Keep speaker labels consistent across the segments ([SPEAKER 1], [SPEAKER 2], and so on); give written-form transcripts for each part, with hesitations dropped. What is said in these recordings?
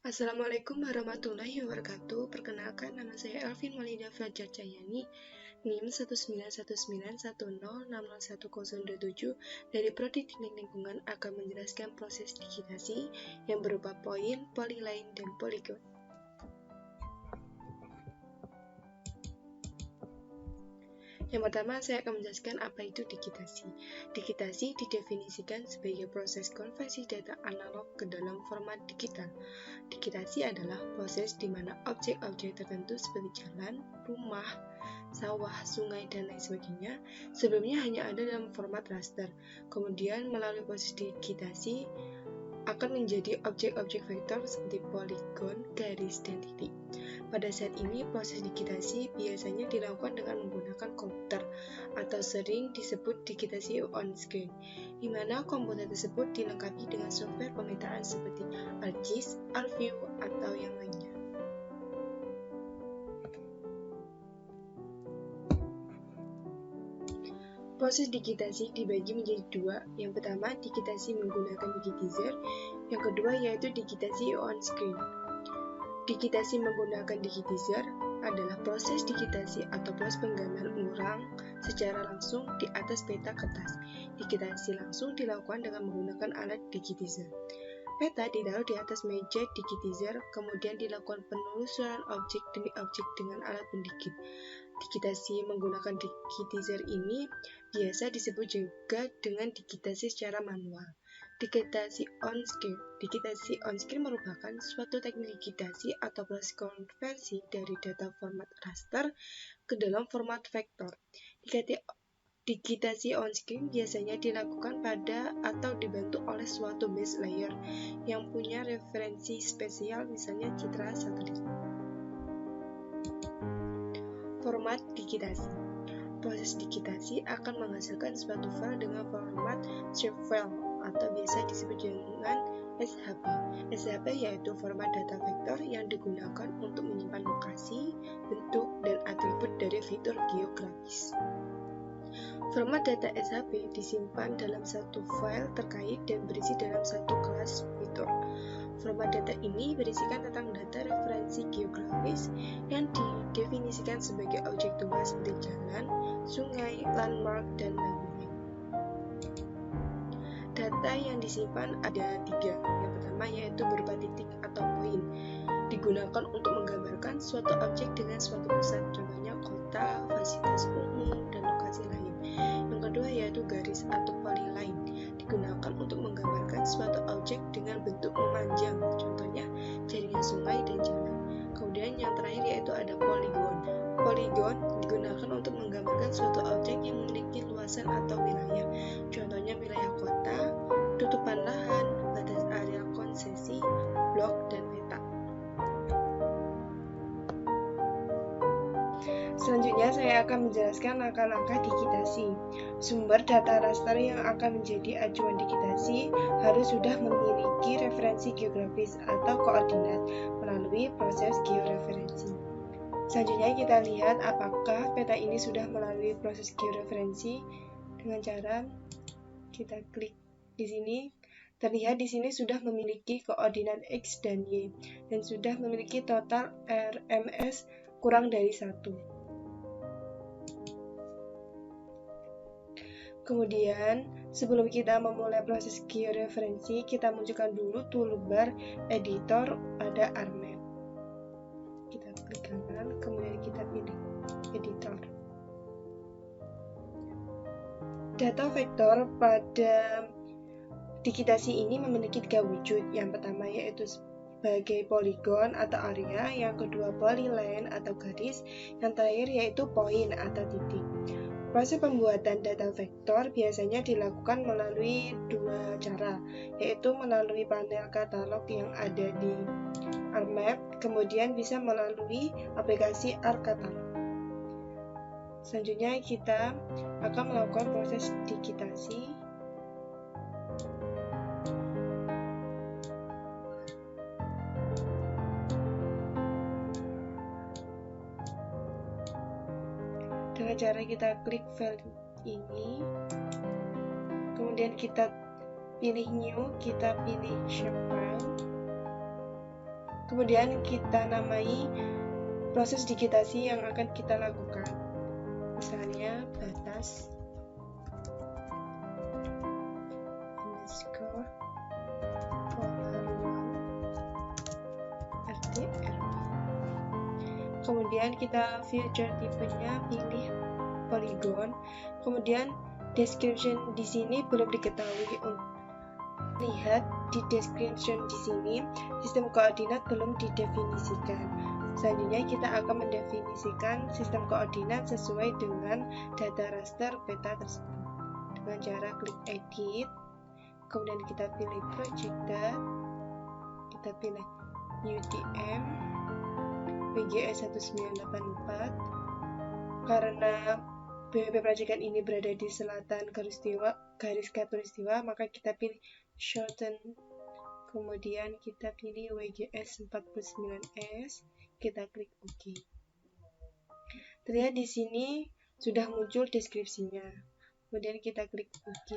[SPEAKER 1] Assalamualaikum warahmatullahi wabarakatuh. Perkenalkan, nama saya Elvin Malida Fajar Cayani, NIM 19191060127 dari Prodi Teknik Lingkungan akan menjelaskan proses digitasi yang berupa poin, polyline, dan poligon. Yang pertama, saya akan menjelaskan apa itu digitasi. Digitasi didefinisikan sebagai proses konversi data analog ke dalam format digital. Digitasi adalah proses di mana objek-objek tertentu seperti jalan, rumah, sawah, sungai, dan lain sebagainya sebelumnya hanya ada dalam format raster. Kemudian melalui proses digitasi akan menjadi objek-objek vektor seperti poligon, garis, dan titik. Pada saat ini, proses digitasi biasanya dilakukan dengan menggunakan komputer atau sering disebut digitasi on-screen, di mana komputer tersebut dilengkapi dengan software pemetaan seperti ArcGIS, ArcView, atau yang lainnya. Proses digitasi dibagi menjadi dua. Yang pertama, digitasi menggunakan digitizer. Yang kedua, yaitu digitasi on-screen. Digitasi menggunakan digitizer adalah proses digitasi atau proses penggambaran ulang secara langsung di atas peta kertas. Digitasi langsung dilakukan dengan menggunakan alat digitizer. Peta ditaruh di atas meja digitizer, kemudian dilakukan penelusuran objek demi objek dengan alat pendigit. Digitasi menggunakan digitizer ini biasa disebut juga dengan digitasi secara manual. Digitasi on-screen merupakan suatu teknik digitasi atau proses konversi dari data format raster ke dalam format vektor. Digitasi on-screen biasanya dilakukan pada atau dibantu oleh suatu base layer yang punya referensi spesial, misalnya citra satelit. Format digitasi. Proses digitasi akan menghasilkan suatu file dengan format shapefile atau biasa disebut dengan SHP. SHP yaitu format data vektor yang digunakan untuk menyimpan lokasi, bentuk, dan atribut dari fitur geografis. Format data SHP disimpan dalam satu file terkait dan berisi dalam satu kelas fitur. Format data ini berisikan tentang data referensi geografis yang didefinisikan sebagai objek tua seperti jalan, sungai, landmark, dan lainnya. Data yang disimpan ada 3. Yang pertama yaitu berupa titik atau poin, digunakan untuk menggambarkan suatu objek dengan suatu pusat, contohnya kota, fasilitas umum, dan lokasi lain. Yang kedua yaitu garis atau polyline, digunakan untuk menggambarkan suatu objek dengan bentuk memanjang, contohnya jaringan sungai dan jalan. Kemudian yang terakhir yaitu ada poligon. Poligon digunakan untuk menggambarkan suatu objek yang memiliki luasan atau wilayah, contohnya wilayah kota, tutupan lahan, batas area konsesi, blok, dan peta. Selanjutnya saya akan menjelaskan langkah-langkah digitasi. Sumber data raster yang akan menjadi acuan digitasi harus sudah memiliki referensi geografis atau koordinat melalui proses georeferensi. Selanjutnya kita lihat apakah peta ini sudah melalui proses georeferensi dengan cara kita klik di sini. Terlihat di sini sudah memiliki koordinat X dan Y dan sudah memiliki total RMS kurang dari 1. Kemudian, sebelum kita memulai proses georeferensi, kita munculkan dulu toolbar editor pada ArcMap. Kita klik kanan, kemudian kita pilih editor. Data vektor pada digitasi ini memiliki 3 wujud. Yang pertama yaitu sebagai poligon atau area, yang kedua polyline atau garis, yang terakhir yaitu poin atau titik. Proses pembuatan data vektor biasanya dilakukan melalui 2 cara, yaitu melalui panel katalog yang ada di ArcMap, kemudian bisa melalui aplikasi ArcCatalog. Selanjutnya kita akan melakukan proses digitasi. Dengan cara kita klik file ini, kemudian kita pilih new, kita pilih shapefile, Kemudian kita namai proses digitasi yang akan kita lakukan. Misalnya batas underscore pola ruang RT RW. Kemudian kita filter tipenya, pilih polygon. Kemudian description di sini belum diketahui. Lihat di description di sini, sistem koordinat belum didefinisikan. Selanjutnya kita akan mendefinisikan sistem koordinat sesuai dengan data raster peta tersebut dengan cara klik edit, kemudian kita pilih projected, kita pilih UTM WGS 1984. Karena BWP Projected ini berada di selatan garis khatulistiwa, maka kita pilih shorten, kemudian kita pilih WGS 49S, kita klik OK. Terlihat di sini sudah muncul deskripsinya, kemudian kita klik OK.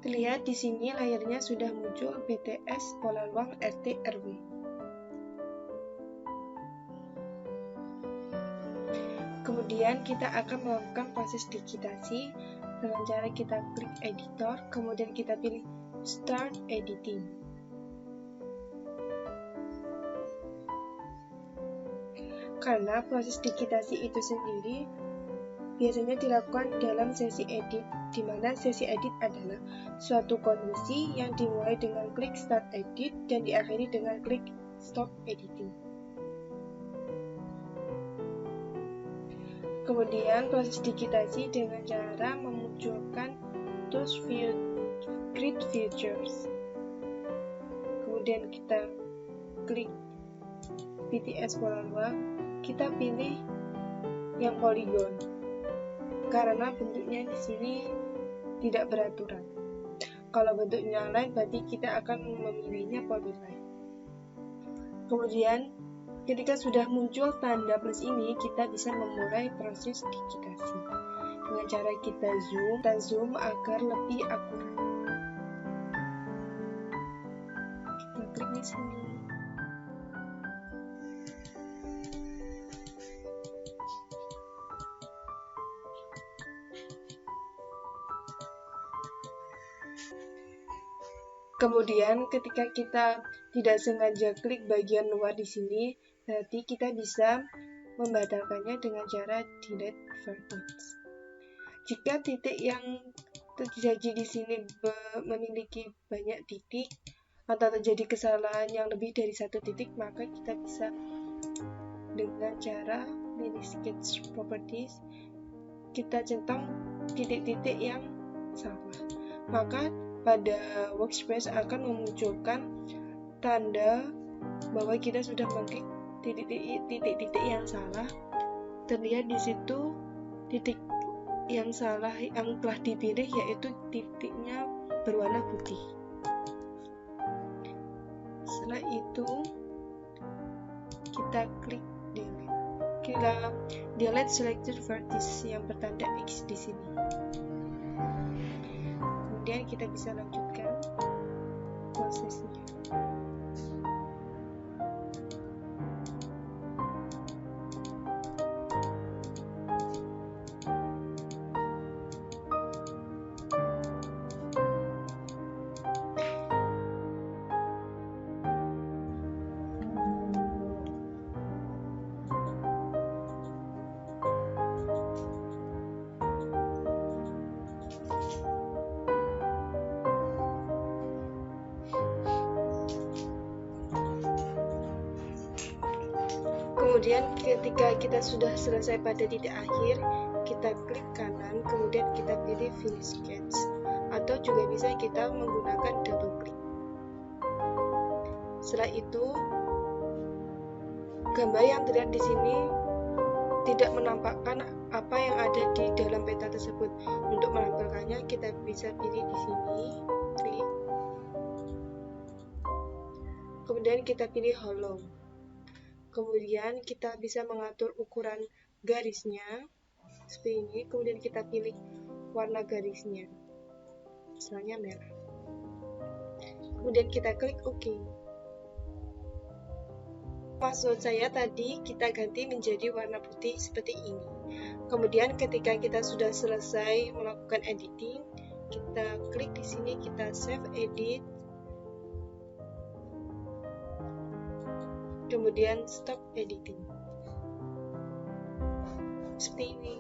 [SPEAKER 1] Terlihat di sini layarnya sudah muncul BTS pola ruang RT RW. Kemudian kita akan melakukan proses digitasi dengan cara kita klik editor, kemudian kita pilih start editing. Karena proses digitasi itu sendiri biasanya dilakukan dalam sesi edit, di mana sesi edit adalah suatu kondisi yang dimulai dengan klik start edit dan diakhiri dengan klik stop editing. Kemudian proses digitasi dengan cara memunculkan tools grid features. Kemudian kita klik BTS pola ruang, kita pilih yang polygon karena bentuknya di sini tidak beraturan. Kalau bentuknya line berarti kita akan memilihnya polyline. Kemudian ketika sudah muncul tanda plus ini, kita bisa memulai proses digitasi dengan cara kita zoom agar lebih akurat. Kita klik di sini. Kemudian ketika kita tidak sengaja klik bagian luar di sini, berarti kita bisa membatalkannya dengan cara delete vertex. Jika titik yang terjadi di sini memiliki banyak titik atau terjadi kesalahan yang lebih dari satu titik, maka kita bisa dengan cara pilih sketch properties, kita centang titik-titik yang salah. Maka pada workspace akan memunculkan tanda bahwa kita sudah mengklik titik-titik yang salah. Terlihat di situ titik yang salah yang telah dipilih, yaitu titiknya berwarna putih. Setelah itu kita klik delete. Kita delete selected vertex yang bertanda X di sini. Kemudian kita bisa lanjutkan prosesnya. Kemudian ketika kita sudah selesai pada titik akhir, kita klik kanan, kemudian kita pilih finish sketch, atau juga bisa kita menggunakan double click. Setelah itu, gambar yang terlihat di sini tidak menampakkan apa yang ada di dalam peta tersebut. Untuk menampilkannya, kita bisa pilih di sini, klik. Kemudian kita pilih hollow. Kemudian kita bisa mengatur ukuran garisnya seperti ini. Kemudian kita pilih warna garisnya, misalnya merah. kemudian kita klik OK. Maksud saya tadi kita ganti menjadi warna putih seperti ini. Kemudian ketika kita sudah selesai melakukan editing, kita klik di sini, kita save edit, kemudian stop editing. Seperti ini.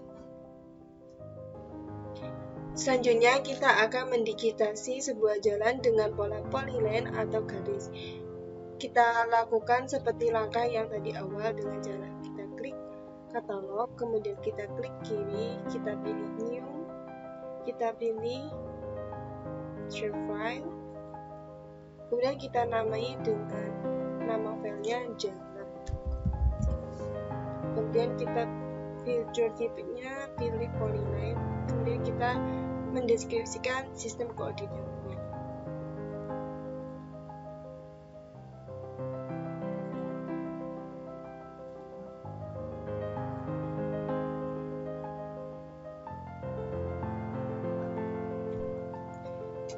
[SPEAKER 1] Selanjutnya kita akan mendigitasi sebuah jalan dengan pola polyline atau garis. Kita lakukan seperti langkah yang tadi awal dengan jalan. Kita klik katalog, kemudian kita klik kiri, kita pilih new, kita pilih share file, kemudian kita namai dengan nama filenya jalan. Kemudian kita filter tipenya, pilih polyline, kemudian kita mendeskripsikan sistem koordinatnya.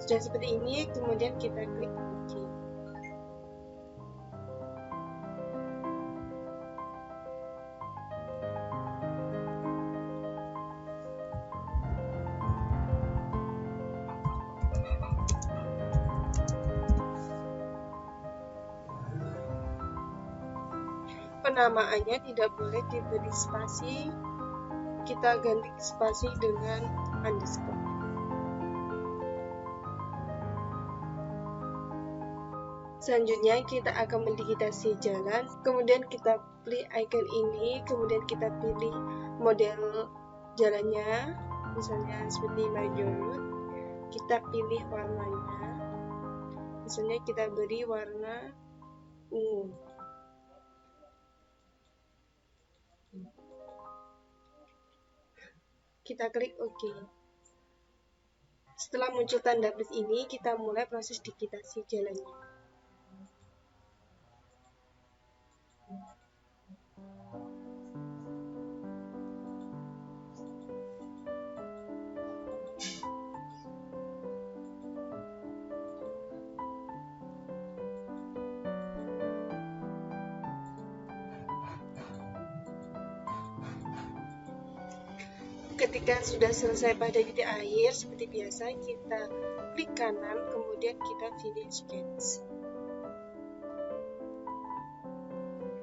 [SPEAKER 1] Sudah seperti ini, kemudian kita klik OK. Penamaannya tidak boleh diberi spasi, kita ganti spasi dengan underscore. Selanjutnya kita akan mendigitasi jalan, kemudian kita klik icon ini, kemudian kita pilih model jalannya, misalnya seperti major road, kita pilih warnanya, misalnya kita beri warna ungu. Kita klik OK. Setelah muncul tanda plus ini, kita mulai proses digitasi jalannya. Ketika sudah selesai pada titik akhir, seperti biasa kita klik kanan, kemudian kita pilih sketch.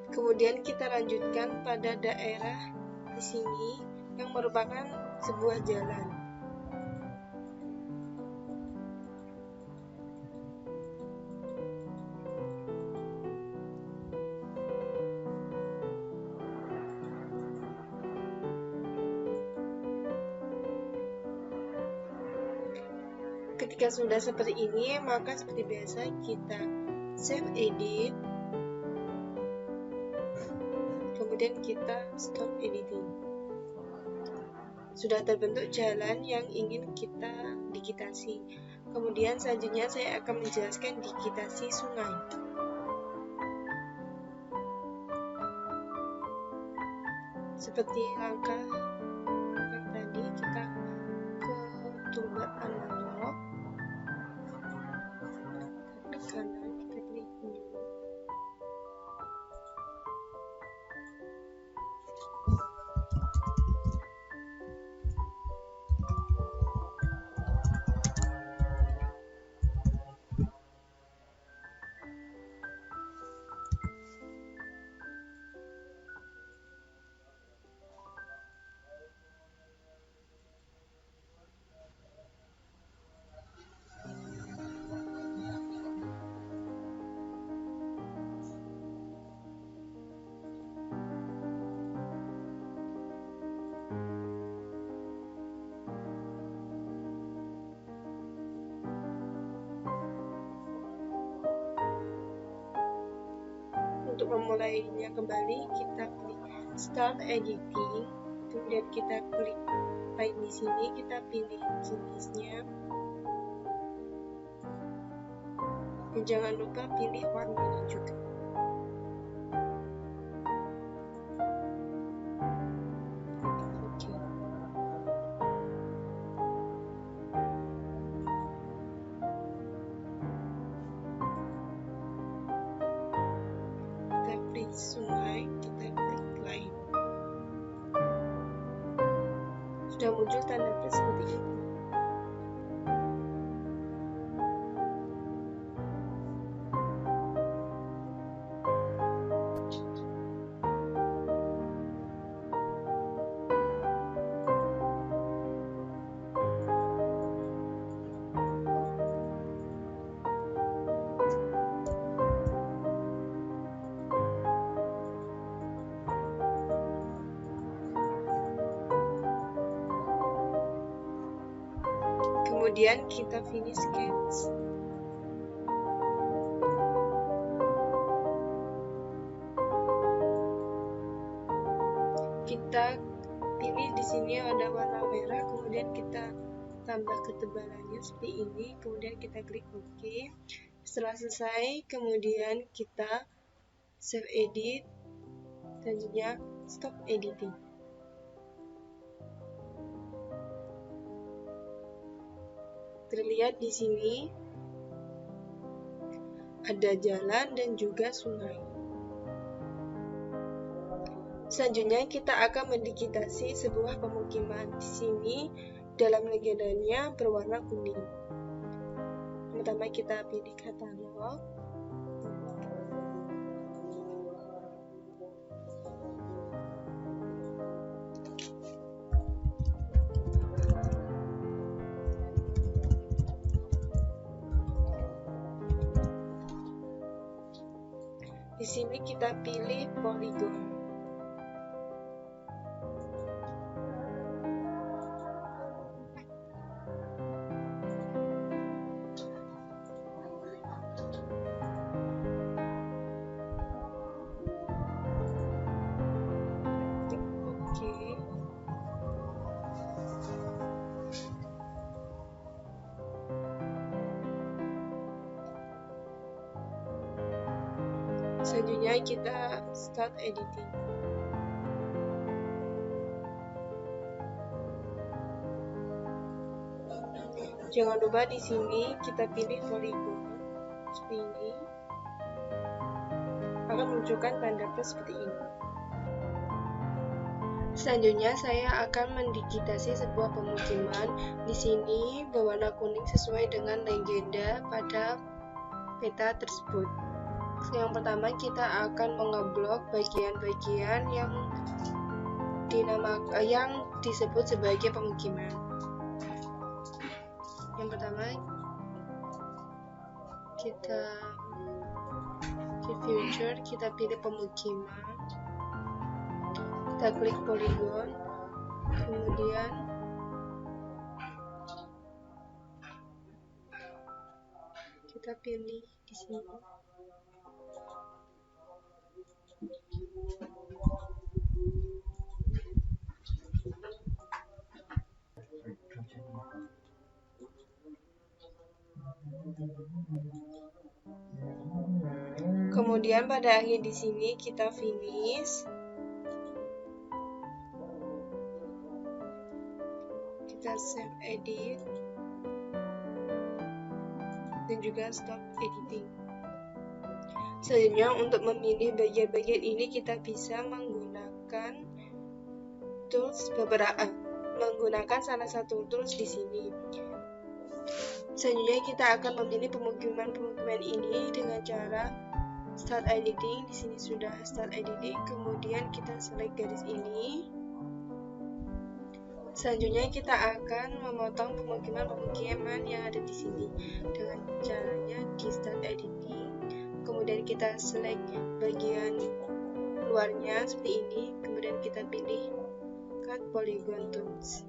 [SPEAKER 1] Kemudian kita lanjutkan pada daerah di sini yang merupakan sebuah jalan. Ketika sudah seperti ini, maka seperti biasa kita save edit, kemudian kita stop editing. Sudah terbentuk jalan yang ingin kita digitasi. Kemudian selanjutnya saya akan menjelaskan digitasi sungai. Seperti langkah yang tadi, kita ke toolbar analog, klik kanan, kita pilih new. Untuk memulainya kembali, kita klik Start Editing, kemudian kita klik line di sini, kita pilih jenisnya, dan jangan lupa pilih warnanya juga. Oke. sudah muncul tanda plus seperti ini. Kemudian kita finish sketch. Kita pilih di sini ada warna merah, kemudian kita tambah ketebalannya seperti ini, kemudian kita klik OK. Setelah selesai, kemudian kita save edit, selanjutnya stop editing. Terlihat di sini ada jalan dan juga sungai. Selanjutnya kita akan mendigitasi sebuah pemukiman. Di sini dalam legendanya berwarna kuning. Pertama kita pilih katalog. Di sini kita pilih poligon. Oke. Selanjutnya kita start editing. Jangan lupa di sini kita pilih polygon seperti ini. Akan munculkan tanda plus seperti ini. Selanjutnya saya akan mendigitasi sebuah pemukiman. Di sini berwarna kuning sesuai dengan legenda pada peta tersebut. Yang pertama kita akan mengeblok bagian-bagian yang disebut sebagai pemukiman. Yang pertama kita di future kita pilih pemukiman, kita klik polygon, kemudian kita pilih di sini. Kemudian pada akhir di sini kita finish. Kita save edit dan juga stop editing. Selanjutnya untuk memilih bagian-bagian ini kita bisa menggunakan menggunakan salah satu tools di sini. Selanjutnya kita akan memilih pemukiman ini dengan cara start editing. Di sini sudah start editing, kemudian kita select garis ini. Selanjutnya kita akan memotong pemukiman yang ada di sini dengan caranya di start editing. Kemudian kita select bagian luarnya seperti ini, kemudian kita pilih cut polygon tools.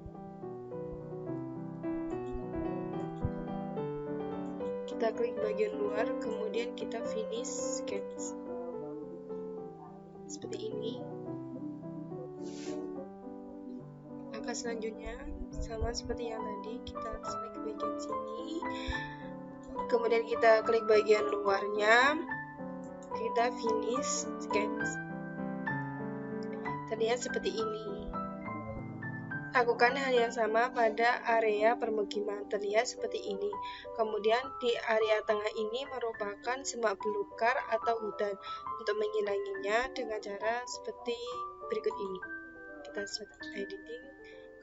[SPEAKER 1] Kita klik bagian luar, kemudian kita finish sketch seperti ini. Langkah selanjutnya sama seperti yang tadi, kita select bagian sini, kemudian kita klik bagian luarnya, kita finish sketch. Terlihat seperti ini. Lakukan hal yang sama pada area permukiman, terlihat seperti ini. Kemudian di area tengah ini merupakan semak belukar atau hutan. Untuk menghilanginya dengan cara seperti berikut ini. Kita start editing,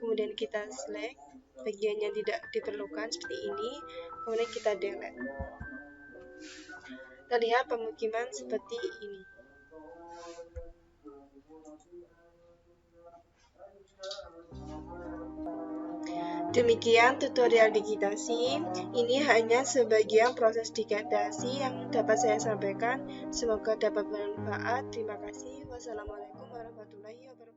[SPEAKER 1] kemudian kita select bagian yang tidak diperlukan seperti ini, kemudian kita delete. Terlihat pemukiman seperti ini. Demikian tutorial digitasi. Ini hanya sebagian proses digitasi yang dapat saya sampaikan. Semoga dapat bermanfaat. Terima kasih. Wassalamualaikum warahmatullahi wabarakatuh.